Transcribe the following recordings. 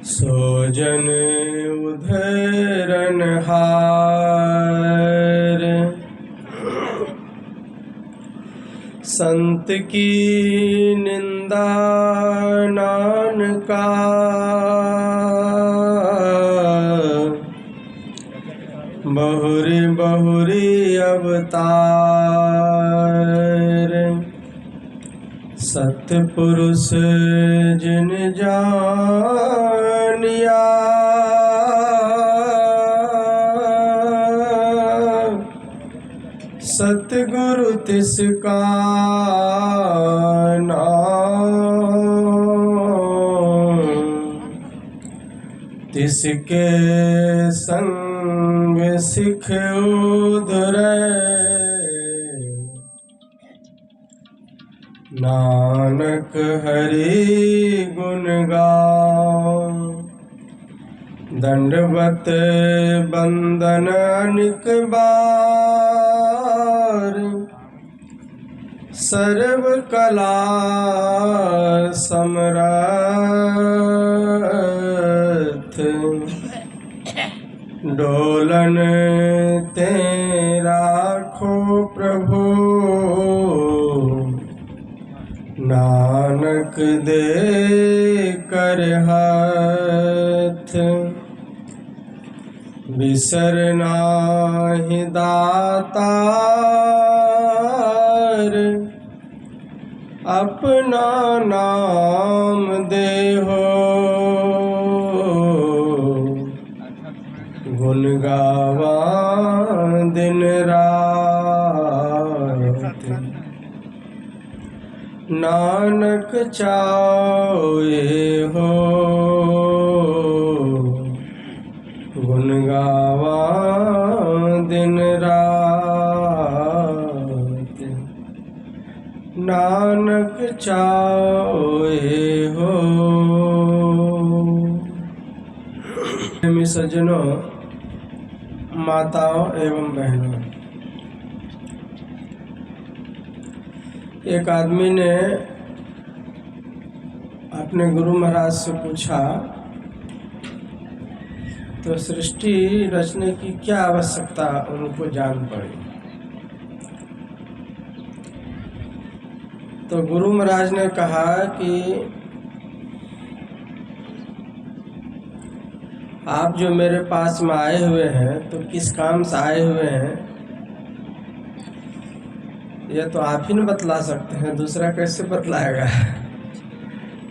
सोजन उधरन हार, संत की निंदा नानका, बहुरी बहुरी अवतार। सतपुरुष जिन जानिया, सतगुरु तिसका नाम, तिसके संग सिख उधरे, नानक हरि गुण गाओ। दंडवत बंदन अनिक बार, सर्व कला समरथ, डोलन ते राखो प्रभु, नानक दे कर हाथ। बिसर नाहि दातार, अपना नाम देहो, गुण गावा दिन रात। नानक चाहे हो, गुण गावा दिन रात। नानक चाहे हो। प्रेमी सज्जनों, माताओं एवं बहनों, एक आदमी ने अपने गुरु महाराज से पूछा, तो सृष्टि रचने की क्या आवश्यकता उनको जान पड़ी। तो गुरु महाराज ने कहा कि आप जो मेरे पास में आए हुए हैं तो किस काम से आए हुए हैं, यह तो आप ही न बतला सकते हैं, दूसरा कैसे बतलाएगा।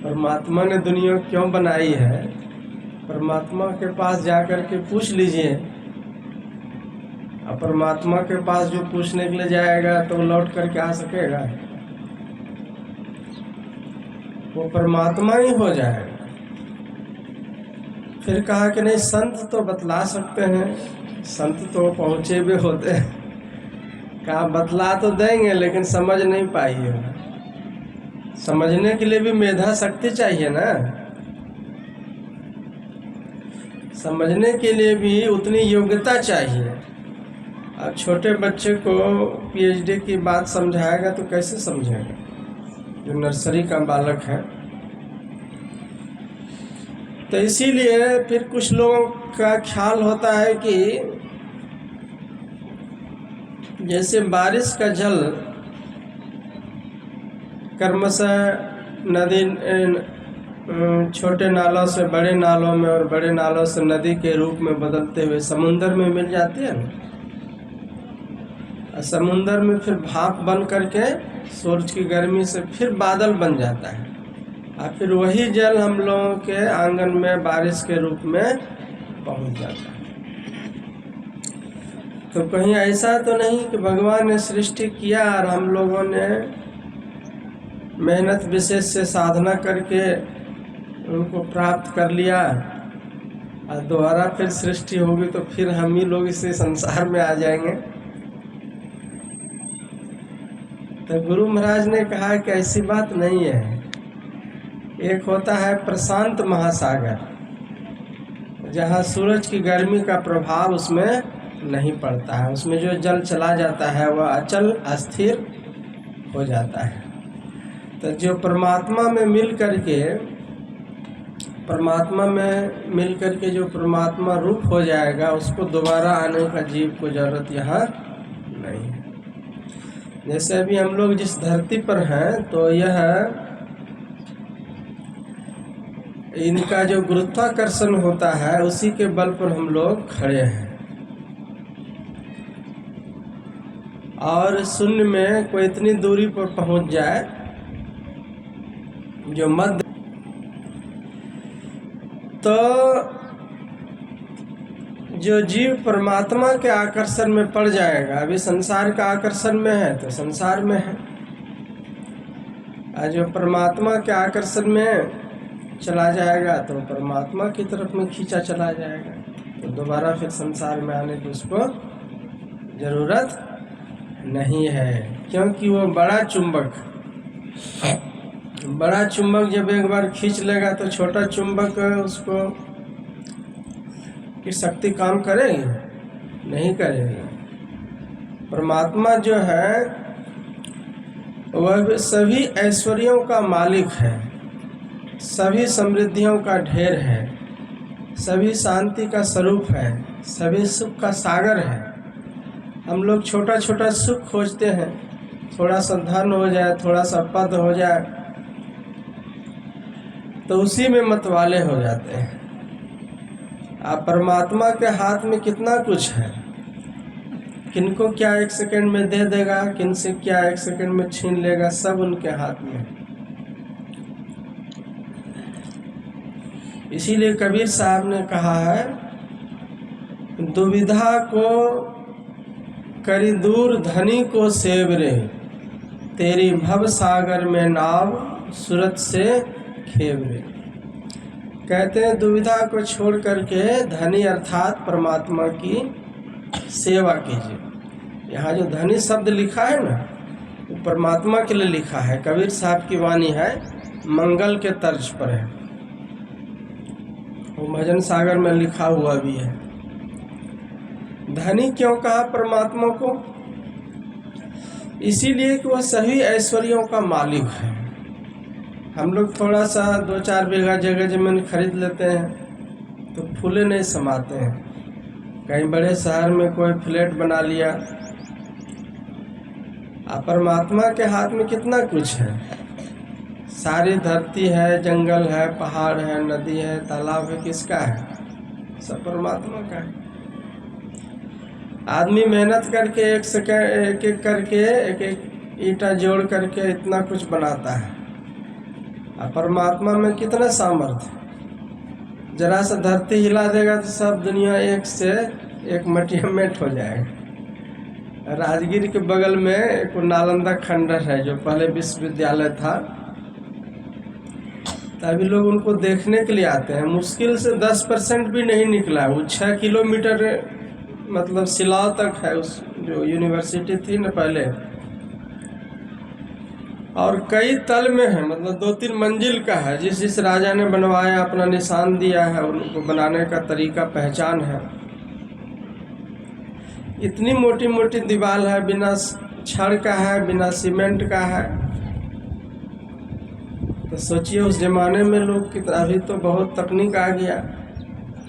परमात्मा ने दुनिया क्यों बनाई है, परमात्मा के पास जाकर के पूछ लीजिए। अब परमात्मा के पास जो पूछने के लिए जाएगा तो लौट करके आ सकेगा, वो परमात्मा ही हो जाएगा। फिर कहा कि नहीं, संत तो बतला सकते हैं, संत तो पहुँचे भी होते हैं। कहा बतला तो देंगे लेकिन समझ नहीं पाइएगा। समझने के लिए भी मेधा शक्ति चाहिए ना, समझने के लिए भी उतनी योग्यता चाहिए। अब छोटे बच्चे को पीएचडी की बात समझाएगा तो कैसे समझेगा, जो नर्सरी का बालक है। तो इसीलिए फिर कुछ लोगों का ख्याल होता है कि जैसे बारिश का जल क्रमशः नदी, छोटे नालों से बड़े नालों में और बड़े नालों से नदी के रूप में बदलते हुए समुंदर में मिल जाती है ना। समुंदर में फिर भाप बन करके सूरज की गर्मी से फिर बादल बन जाता है, और फिर वही जल हम लोगों के आंगन में बारिश के रूप में पहुंच जाता है। तो कहीं ऐसा तो नहीं कि भगवान ने सृष्टि किया और हम लोगों ने मेहनत विशेष से साधना करके उनको प्राप्त कर लिया और दोबारा फिर सृष्टि होगी तो फिर हम ही लोग इस संसार में आ जाएंगे। तो गुरु महाराज ने कहा कि ऐसी बात नहीं है। एक होता है प्रशांत महासागर, जहाँ सूरज की गर्मी का प्रभाव उसमें नहीं पड़ता है, उसमें जो जल चला जाता है वह अचल अस्थिर हो जाता है। तो जो परमात्मा में मिल करके जो परमात्मा रूप हो जाएगा, उसको दोबारा आने का जीव को जरूरत यहाँ नहीं है। जैसे अभी हम लोग जिस धरती पर हैं, तो यह इनका जो गुरुत्वाकर्षण होता है, उसी के बल पर हम लोग खड़े हैं। और शून्य में कोई इतनी दूरी पर पहुंच जाए जो मध्य, तो जो जीव परमात्मा के आकर्षण में पड़ जाएगा, अभी संसार का आकर्षण में है तो संसार में है, और जो परमात्मा के आकर्षण में चला जाएगा तो परमात्मा की तरफ में खींचा चला जाएगा। तो दोबारा फिर संसार में आने की उसको जरूरत नहीं है, क्योंकि वो बड़ा चुंबक जब एक बार खींच लेगा तो छोटा चुंबक उसको की शक्ति काम करेगी? नहीं करेगी। परमात्मा जो है वह सभी ऐश्वर्यों का मालिक है, सभी समृद्धियों का ढेर है, सभी शांति का स्वरूप है, सभी सुख का सागर है। हम लोग छोटा छोटा सुख खोजते हैं, थोड़ा सा धन हो जाए, थोड़ा सा पद हो जाए, तो उसी में मतवाले हो जाते हैं। आप परमात्मा के हाथ में कितना कुछ है, किनको क्या 1 सेकंड में दे देगा, किन से क्या 1 सेकंड में छीन लेगा, सब उनके हाथ में। इसीलिए कबीर साहब ने कहा है, दुविधा को करी दूर धनी को सेव रे, तेरी भव सागर में नाव सूरत से खेव रे। कहते हैं दुविधा को छोड़ करके धनी अर्थात परमात्मा की सेवा कीजिए। यहाँ जो धनी शब्द लिखा है ना, वो परमात्मा के लिए लिखा है। कबीर साहब की वाणी है, मंगल के तर्ज पर है, वो भजन सागर में लिखा हुआ भी है। धनी क्यों कहा परमात्मा को? इसीलिए कि वह सभी ऐश्वर्यों का मालिक है। हम लोग थोड़ा सा 2-4 बीघा जगह जमीन खरीद लेते हैं तो फूले नहीं समाते हैं। कहीं बड़े शहर में कोई फ्लैट बना लिया। परमात्मा के हाथ में कितना कुछ है, सारी धरती है, जंगल है, पहाड़ है, नदी है, तालाब है, किसका है? सब परमात्मा का है। आदमी मेहनत करके एक एक ईंटा जोड़ करके इतना कुछ बनाता है, और परमात्मा में कितना सामर्थ्य। जरा सा धरती हिला देगा तो सब दुनिया एक से एक मटियामेट हो जाएगा। राजगीर के बगल में एक नालंदा खंडर है, जो पहले विश्वविद्यालय था। तभी लोग उनको देखने के लिए आते हैं। मुश्किल से 10% भी नहीं निकला। वो 6 किलोमीटर मतलब सिलाव तक है, उस जो यूनिवर्सिटी थी न पहले, और कई तल में है, मतलब 2-3 मंजिल का है। जिस राजा ने बनवाया, अपना निशान दिया है, उनको बनाने का तरीका पहचान है। इतनी मोटी मोटी दीवार है, बिना छड़ का है, बिना सीमेंट का है। तो सोचिए उस जमाने में लोग कितना, अभी तो बहुत तकनीक आ गया,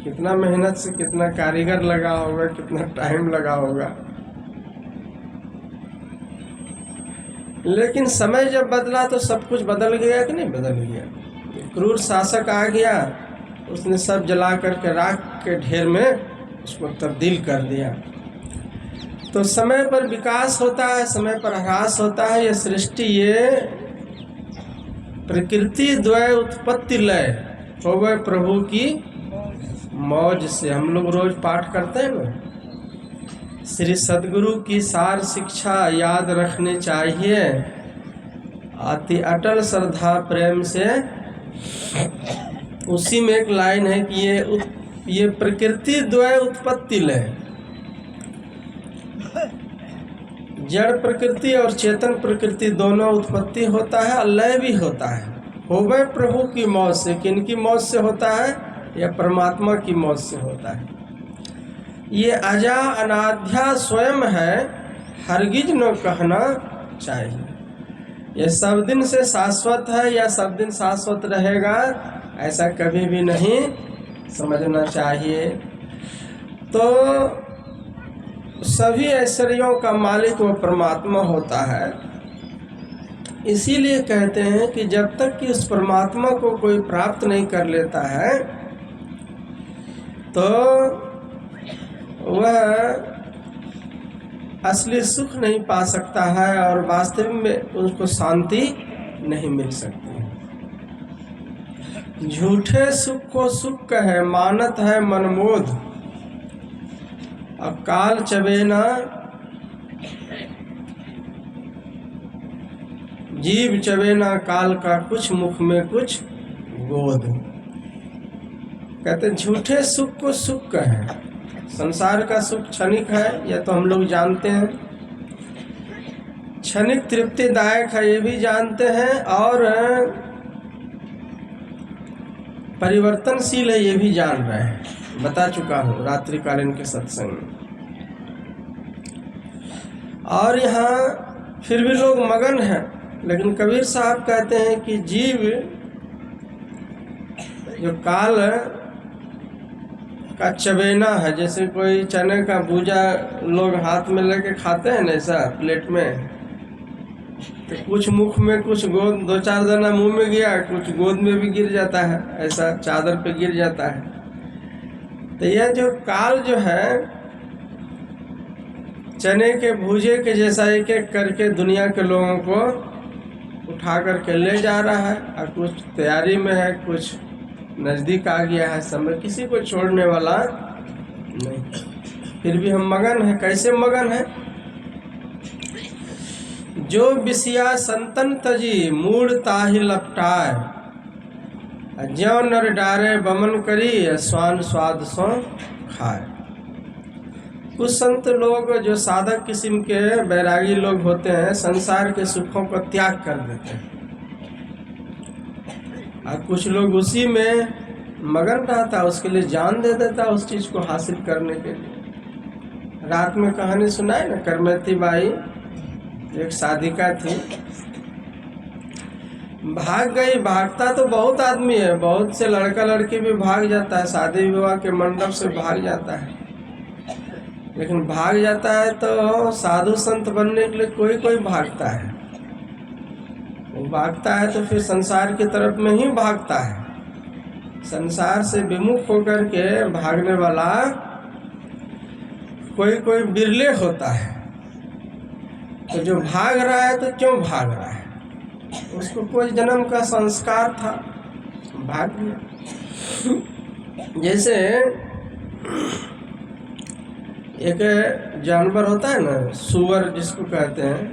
कितना मेहनत से कितना कारीगर लगा होगा, कितना टाइम लगा होगा। लेकिन समय जब बदला तो सब कुछ बदल गया कि नहीं बदल गया? क्रूर शासक आ गया, उसने सब जला करके राख के ढेर में उसको तब्दील कर दिया। तो समय पर विकास होता है, समय पर ह्रास होता है। ये सृष्टि, ये प्रकृति द्वय उत्पत्ति लय होवे प्रभु की मौज से। हम लोग रोज पाठ करते हैं ना, श्री सद्गुरु की सार शिक्षा याद रखनी चाहिए, अति अटल श्रद्धा प्रेम से। उसी में एक लाइन है कि ये प्रकृति द्वय उत्पत्ति लय, जड़ प्रकृति और चेतन प्रकृति दोनों उत्पत्ति होता है, लय भी होता है। होवे प्रभु की मौज से। किनकी मौज से होता है? या परमात्मा की मौज से होता है। ये अजा अनाध्या स्वयं है, हरगिज न कहना चाहिए। ये सब दिन से शाश्वत है या सब दिन शाश्वत रहेगा, ऐसा कभी भी नहीं समझना चाहिए। तो सभी ऐश्वर्यों का मालिक वो परमात्मा होता है। इसीलिए कहते हैं कि जब तक कि उस परमात्मा को कोई प्राप्त नहीं कर लेता है तो वह असली सुख नहीं पा सकता है और वास्तव में उसको शांति नहीं मिल सकती। झूठे सुख को सुख कहे मानत है मनमोद, अब काल चबेना जीव चबेना काल का कुछ मुख में कुछ गोद। कहते झूठे सुख को सुख कहे। संसार का सुख क्षणिक है, यह तो हम लोग जानते हैं, क्षणिक तृप्तिदायक है ये भी जानते हैं, और परिवर्तनशील है ये भी जान रहे हैं, बता चुका हूँ रात्रिकालीन के सत्संग में। और यहाँ फिर भी लोग मगन हैं, लेकिन कबीर साहब कहते हैं कि जीव जो काल का चबेना है, जैसे कोई चने का भूजा लोग हाथ में लेके खाते हैं ना ऐसा प्लेट में, तो कुछ मुख में कुछ गोद, दो चार दाना मुंह में गया, कुछ गोद में भी गिर जाता है, ऐसा चादर पे गिर जाता है। तो यह जो काल जो है चने के भूजे के जैसा एक एक करके दुनिया के लोगों को उठा करके ले जा रहा है, और कुछ तैयारी में है, कुछ नज़दीक आ गया है समय, किसी को छोड़ने वाला नहीं। फिर भी हम मगन हैं। कैसे मगन हैं? जो बिसिया संतन तजी मूड ताहि लपटाए, ज्यों नर डारे बमन करी स्वान स्वाद सो खाए। कुछ संत लोग जो साधक किस्म के बैरागी लोग होते हैं, संसार के सुखों को त्याग कर देते हैं, और कुछ लोग उसी में मगन रहता है, उसके लिए जान दे देता है उस चीज़ को हासिल करने के लिए। रात में कहानी सुनाई ना, करमती बाई एक साधिका थी, भाग गई। भागता तो बहुत आदमी है, बहुत से लड़का लड़की भी भाग जाता है, शादी विवाह के मंडप से भाग जाता है, लेकिन भाग जाता है तो साधु संत बनने के लिए कोई कोई भागता है। वो भागता है तो फिर संसार की तरफ में ही भागता है। संसार से विमुख होकर के भागने वाला कोई कोई बिरले होता है। तो जो भाग रहा है तो क्यों भाग रहा है? उसको कोई जन्म का संस्कार था, भाग गया। जैसे एक जानवर होता है ना, सूअर जिसको कहते हैं,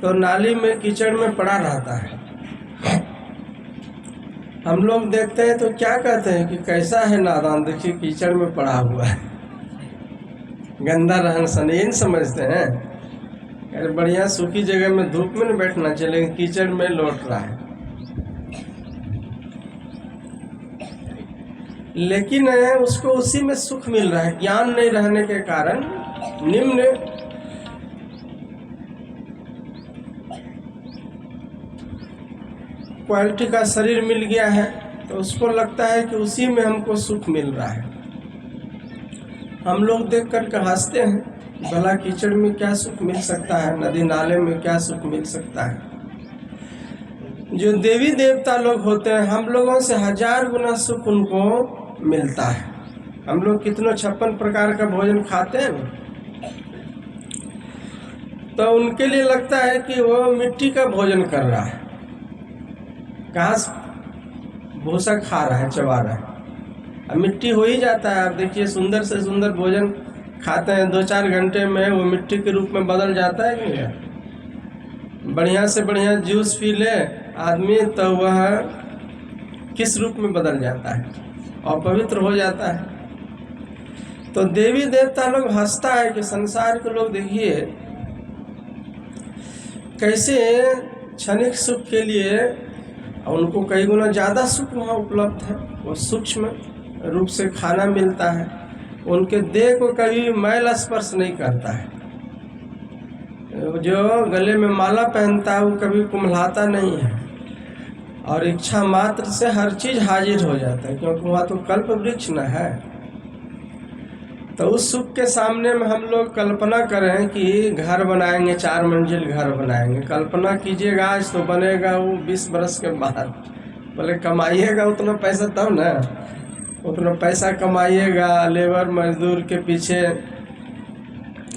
तो नाली में कीचड़ में पड़ा रहता है। हम लोग देखते हैं तो क्या कहते हैं कि कैसा है नादान, देखिए कीचड़ में पड़ा हुआ है, गंदा रहन सहन समझते हैं। अरे बढ़िया सूखी जगह में धूप में नहीं बैठना चाहिए, लेकिन कीचड़ में लौट रहा है। लेकिन उसको उसी में सुख मिल रहा है। ज्ञान नहीं रहने के कारण निम्न क्वालिटी का शरीर मिल गया है, तो उसको लगता है कि उसी में हमको सुख मिल रहा है। हम लोग देख कर हंसते हैं, भला कीचड़ में क्या सुख मिल सकता है, नदी नाले में क्या सुख मिल सकता है। जो देवी देवता लोग होते हैं, हम लोगों से 1000 गुना सुख उनको मिलता है। हम लोग कितनों 56 प्रकार का भोजन खाते हैं, तो उनके लिए लगता है कि वो मिट्टी का भोजन कर रहा है, घास भूसा खा रहा है, चबा रहा है। अब मिट्टी हो ही जाता है। आप देखिए सुंदर से सुंदर भोजन खाते हैं, 2-4 घंटे में वो मिट्टी के रूप में बदल जाता है कि नहीं? बढ़िया से बढ़िया जूस पी ले आदमी तो वह किस रूप में बदल जाता है, अपवित्र हो जाता है। तो देवी देवता लोग हंसता है कि संसार के लोग देखिए कैसे क्षणिक सुख के लिए उनको कई गुना ज़्यादा सुख वहाँ उपलब्ध है। वो सूक्ष्म रूप से खाना मिलता है, उनके देह को कभी मैल स्पर्श नहीं करता है। जो गले में माला पहनता है वो कभी कुम्हलाता नहीं है, और इच्छा मात्र से हर चीज हाजिर हो जाता है, क्योंकि वहाँ तो कल्प वृक्ष न है। तो उस सुख के सामने में हम लोग कल्पना करें कि घर बनाएंगे, 4 मंजिल घर बनाएंगे। कल्पना कीजिएगा, आज तो बनेगा वो 20 बरस के बाद। बोले कमाइएगा उतना पैसा तब ना, उतना पैसा कमाइएगा, लेबर मजदूर के पीछे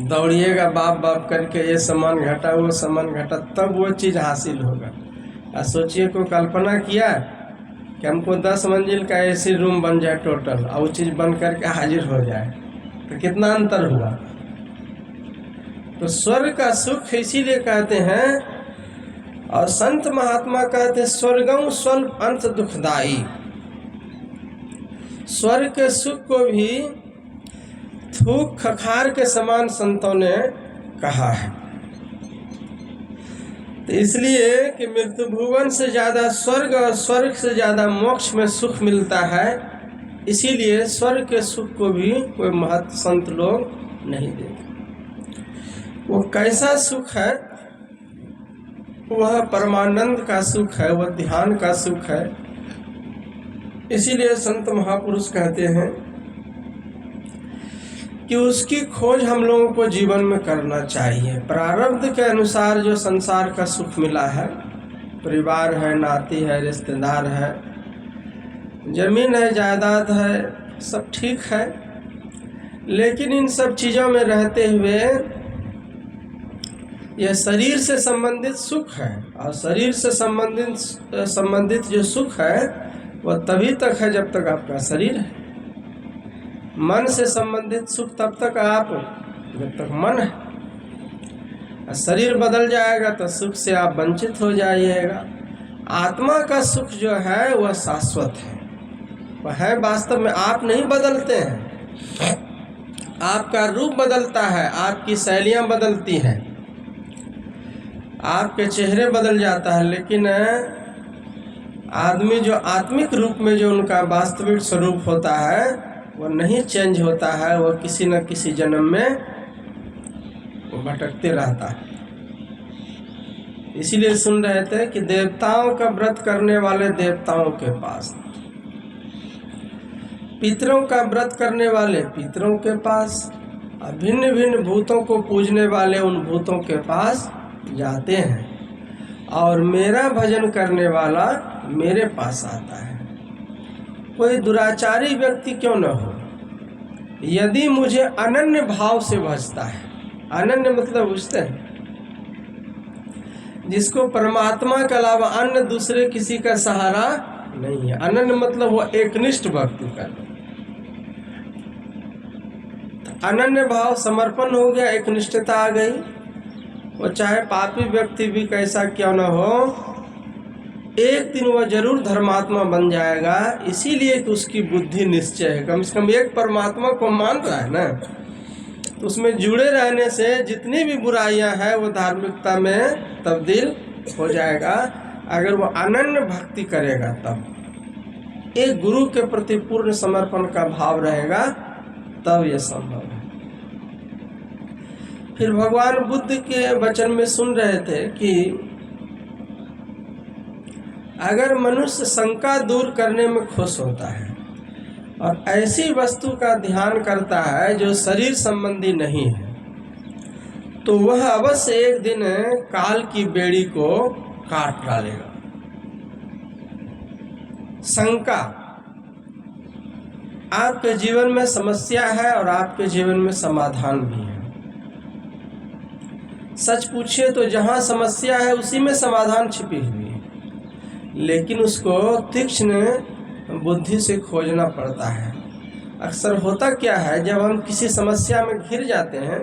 दौड़िएगा बाप बाप करके, ये सामान घटा वो सामान घटा, तब वो चीज़ हासिल होगा। और सोचिए को कल्पना किया कि हमको 10 मंजिल का एसी रूम बन जाए टोटल, और वो चीज़ बन करके हाजिर हो जाए, तो कितना अंतर हुआ। तो स्वर्ग का सुख इसीलिए कहते हैं, और संत महात्मा कहते हैं स्वर्गम स्वल्प अंत दुखदाई। स्वर्ग के सुख को भी थूक खखार के समान संतों ने कहा है। तो इसलिए कि मृत्यु भुवन से ज्यादा स्वर्ग और स्वर्ग से ज्यादा मोक्ष में सुख मिलता है, इसीलिए स्वर्ग के सुख को भी कोई महत्व संत लोग नहीं देते। वो कैसा सुख है? वह परमानंद का सुख है, वह ध्यान का सुख है। इसीलिए संत महापुरुष कहते हैं कि उसकी खोज हम लोगों को जीवन में करना चाहिए। प्रारब्ध के अनुसार जो संसार का सुख मिला है, परिवार है, नाती है, रिश्तेदार है, जमीन है, जायदाद है, सब ठीक है, लेकिन इन सब चीज़ों में रहते हुए यह शरीर से संबंधित सुख है, और शरीर से संबंधित जो सुख है वह तभी तक है जब तक आपका शरीर है। मन से संबंधित सुख तब तक आप जब तक मन है। शरीर बदल जाएगा तो सुख से आप वंचित हो जाइएगा। आत्मा का सुख जो है वह शाश्वत है, वह है वास्तव में। आप नहीं बदलते हैं, आपका रूप बदलता है, आपकी शैलियाँ बदलती हैं, आपके चेहरे बदल जाता है, लेकिन आदमी जो आत्मिक रूप में जो उनका वास्तविक स्वरूप होता है वह नहीं चेंज होता है। वह किसी न किसी जन्म में वो भटकते रहता है। इसीलिए सुन रहे थे कि देवताओं का व्रत करने वाले देवताओं के पास, पितरों का व्रत करने वाले पितरों के पास, भिन्न भिन्न भूतों को पूजने वाले उन भूतों के पास जाते हैं, और मेरा भजन करने वाला मेरे पास आता है। कोई दुराचारी व्यक्ति क्यों न हो, यदि मुझे अनन्य भाव से भजता है। अनन्य मतलब बुझते हैं, जिसको परमात्मा के अलावा अन्य दूसरे किसी का सहारा नहीं है। अनन्य मतलब वो एकनिष्ठ भक्ति कर, अनन्य भाव समर्पण हो गया, एकनिष्ठता आ गई। वो चाहे पापी व्यक्ति भी कैसा क्यों न हो, एक दिन वह जरूर धर्मात्मा बन जाएगा। इसीलिए कि उसकी बुद्धि निश्चय है, कम से कम एक परमात्मा को मान रहा है ना, तो उसमें जुड़े रहने से जितनी भी बुराइयां हैं वो धार्मिकता में तब्दील हो जाएगा। अगर वो अनन्य भक्ति करेगा, तब एक गुरु के प्रति पूर्ण समर्पण का भाव रहेगा, तब यह संभव है। फिर भगवान बुद्ध के वचन में सुन रहे थे कि अगर मनुष्य शंका दूर करने में खुश होता है और ऐसी वस्तु का ध्यान करता है जो शरीर संबंधी नहीं है, तो वह अवश्य एक दिन काल की बेड़ी को काट डालेगा। शंका आपके जीवन में समस्या है और आपके जीवन में समाधान भी है। सच पूछिए तो जहां समस्या है उसी में समाधान छिपी हुई है, लेकिन उसको तीक्ष्ण बुद्धि से खोजना पड़ता है। अक्सर होता क्या है, जब हम किसी समस्या में घिर जाते हैं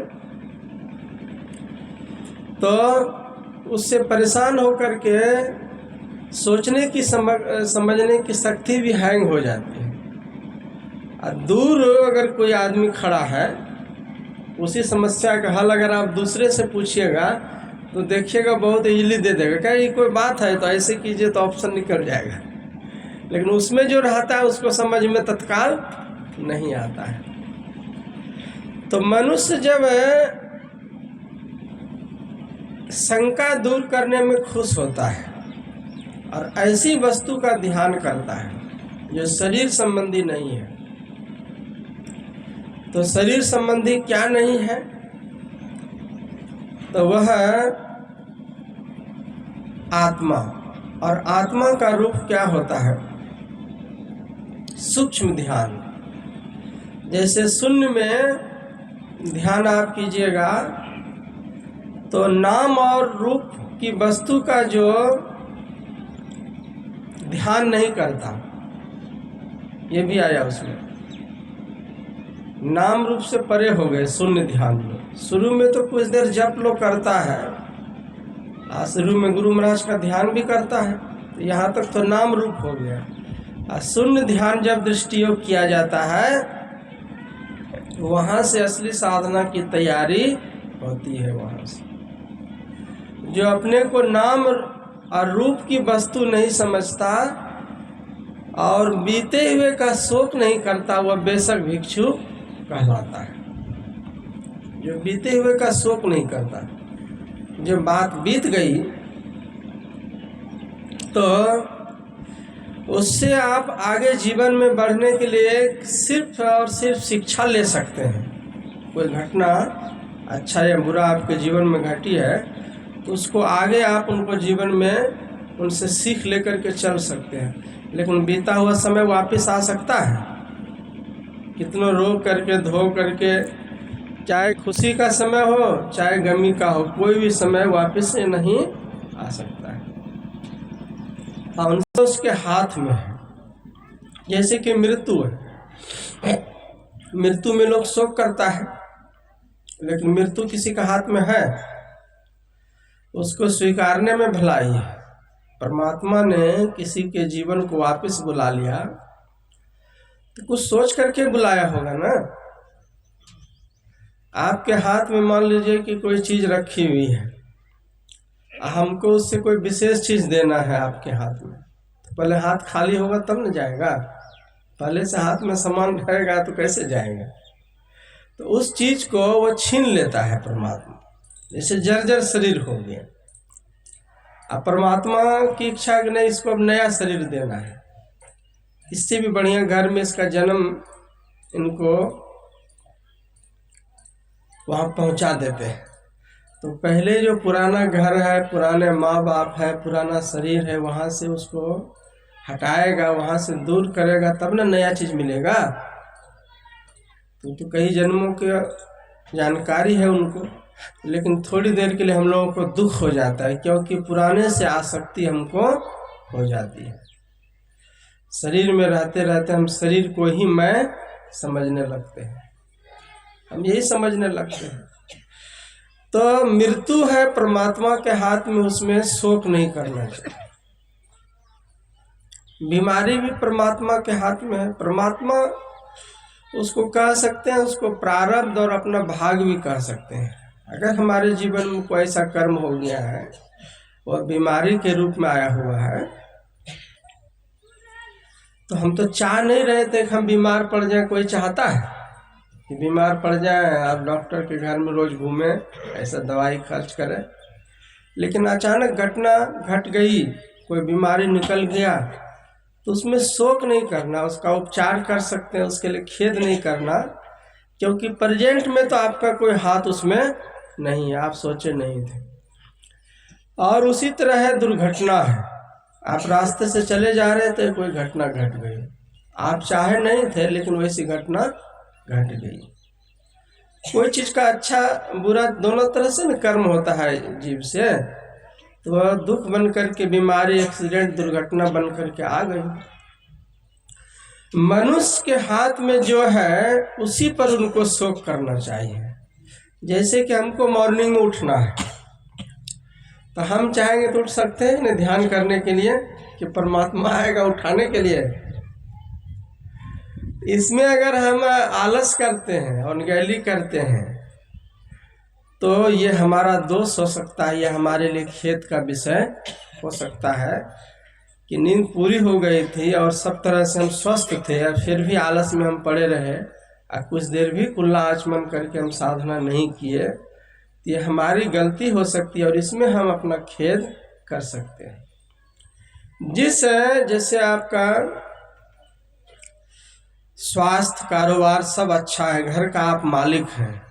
तो उससे परेशान होकर के सोचने की समझने की शक्ति भी हैंग हो जाती है। और दूर अगर कोई आदमी खड़ा है, उसी समस्या का हल अगर आप दूसरे से पूछिएगा तो देखिएगा बहुत इजीली दे देगा, क्या ये कोई बात है तो ऐसे कीजिए तो ऑप्शन निकल जाएगा। लेकिन उसमें जो रहता है उसको समझ में तत्काल नहीं आता है। तो मनुष्य जब शंका दूर करने में खुश होता है और ऐसी वस्तु का ध्यान करता है जो शरीर संबंधी नहीं है। तो शरीर संबंधी क्या नहीं है? तो वह आत्मा, और आत्मा का रूप क्या होता है? सूक्ष्म ध्यान। जैसे शून्य में ध्यान आप कीजिएगा तो नाम और रूप की वस्तु का जो ध्यान नहीं करता, ये भी आया उसमें। नाम रूप से परे हो गए शून्य ध्यान में। शुरू में तो कुछ देर जप लो करता है, शुरू में गुरु महाराज का ध्यान भी करता है, तो यहाँ तक तो नाम रूप हो गया। शून्य ध्यान जब दृष्टियोग किया जाता है, वहाँ से असली साधना की तैयारी होती है। वहाँ से जो अपने को नाम और रूप की वस्तु नहीं समझता और बीते हुए का शोक नहीं करता, वह बेशक भिक्षु कहलाता है। जो बीते हुए का शोक नहीं करता, जो बात बीत गई तो उससे आप आगे जीवन में बढ़ने के लिए सिर्फ और सिर्फ शिक्षा ले सकते हैं। कोई घटना अच्छा या बुरा आपके जीवन में घटी है तो उसको आगे आप उनको जीवन में उनसे सीख लेकर के चल सकते हैं। लेकिन बीता हुआ समय वापस आ सकता है, कितनों रो करके धो करके, चाहे खुशी का समय हो चाहे गमी का हो, कोई भी समय वापस से नहीं आ सकता है। हाँ, उसके हाथ में है। जैसे कि मृत्यु है, मृत्यु में लोग शोक करता है, लेकिन मृत्यु किसी का हाथ में है, उसको स्वीकारने में भलाई है। परमात्मा ने किसी के जीवन को वापस बुला लिया तो कुछ सोच करके बुलाया होगा ना। आपके हाथ में मान लीजिए कि कोई चीज रखी हुई है, हमको उससे कोई विशेष चीज देना है आपके हाथ में, तो पहले हाथ खाली होगा तब न जाएगा। पहले से हाथ में सामान रहेगा तो कैसे जाएगा? तो उस चीज को वो छीन लेता है परमात्मा। जैसे जर्जर शरीर हो गया, अब परमात्मा की इच्छा कि नहीं, इसको अब नया शरीर देना है, इससे भी बढ़िया घर में इसका जन्म इनको वहाँ पहुँचा देते हैं। तो पहले जो पुराना घर है, पुराने माँ बाप है, पुराना शरीर है, वहाँ से उसको हटाएगा, वहाँ से दूर करेगा, तब ना नया चीज़ मिलेगा। तो कई जन्मों की जानकारी है उनको, लेकिन थोड़ी देर के लिए हम लोगों को दुख हो जाता है, क्योंकि पुराने से आसक्ति हमको हो जाती है। शरीर में रहते रहते हम शरीर को ही मैं समझने लगते हैं, हम यही समझने लगते हैं। तो मृत्यु है परमात्मा के हाथ में, उसमें शोक नहीं करना चाहिए। बीमारी भी परमात्मा के हाथ में है। परमात्मा उसको कह सकते हैं, उसको प्रारब्ध और अपना भाग भी कह सकते हैं। अगर हमारे जीवन में कोई ऐसा कर्म हो गया है और बीमारी के रूप में आया हुआ है, तो हम तो चाह नहीं रहे थे कि हम बीमार पड़ जाए। कोई चाहता है कि बीमार पड़ जाए, आप डॉक्टर के घर में रोज घूमे, ऐसा दवाई खर्च करें? लेकिन अचानक घटना घट गई, कोई बीमारी निकल गया, तो उसमें शोक नहीं करना, उसका उपचार कर सकते हैं, उसके लिए खेद नहीं करना, क्योंकि प्रेजेंट में तो आपका कोई हाथ उसमें नहीं है, आप सोचे नहीं थे। और उसी तरह है दुर्घटना है, आप रास्ते से चले जा रहे थे, कोई घटना घट गई, आप चाहे नहीं थे लेकिन वैसी घटना घट गई। कोई चीज का अच्छा बुरा दोनों तरह से न कर्म होता है जीव से, तो वह दुख बन करके, बीमारी, एक्सीडेंट, दुर्घटना बन करके आ गई। मनुष्य के हाथ में जो है उसी पर उनको शोक करना चाहिए। जैसे कि हमको मॉर्निंग में उठना है, तो हम चाहेंगे तो उठ सकते हैं ना ध्यान करने के लिए, कि परमात्मा आएगा उठाने के लिए। इसमें अगर हम आलस करते हैं, अनगैली करते हैं, तो ये हमारा दोष हो सकता है, ये हमारे लिए खेद का विषय हो सकता है कि नींद पूरी हो गई थी और सब तरह से हम स्वस्थ थे, और फिर भी आलस में हम पड़े रहे, और कुछ देर भी कुल्ला आचमन करके हम साधना नहीं किए, ये हमारी गलती हो सकती है और इसमें हम अपना खेद कर सकते हैं। जैसे आपका स्वास्थ्य, कारोबार सब अच्छा है, घर का आप मालिक हैं,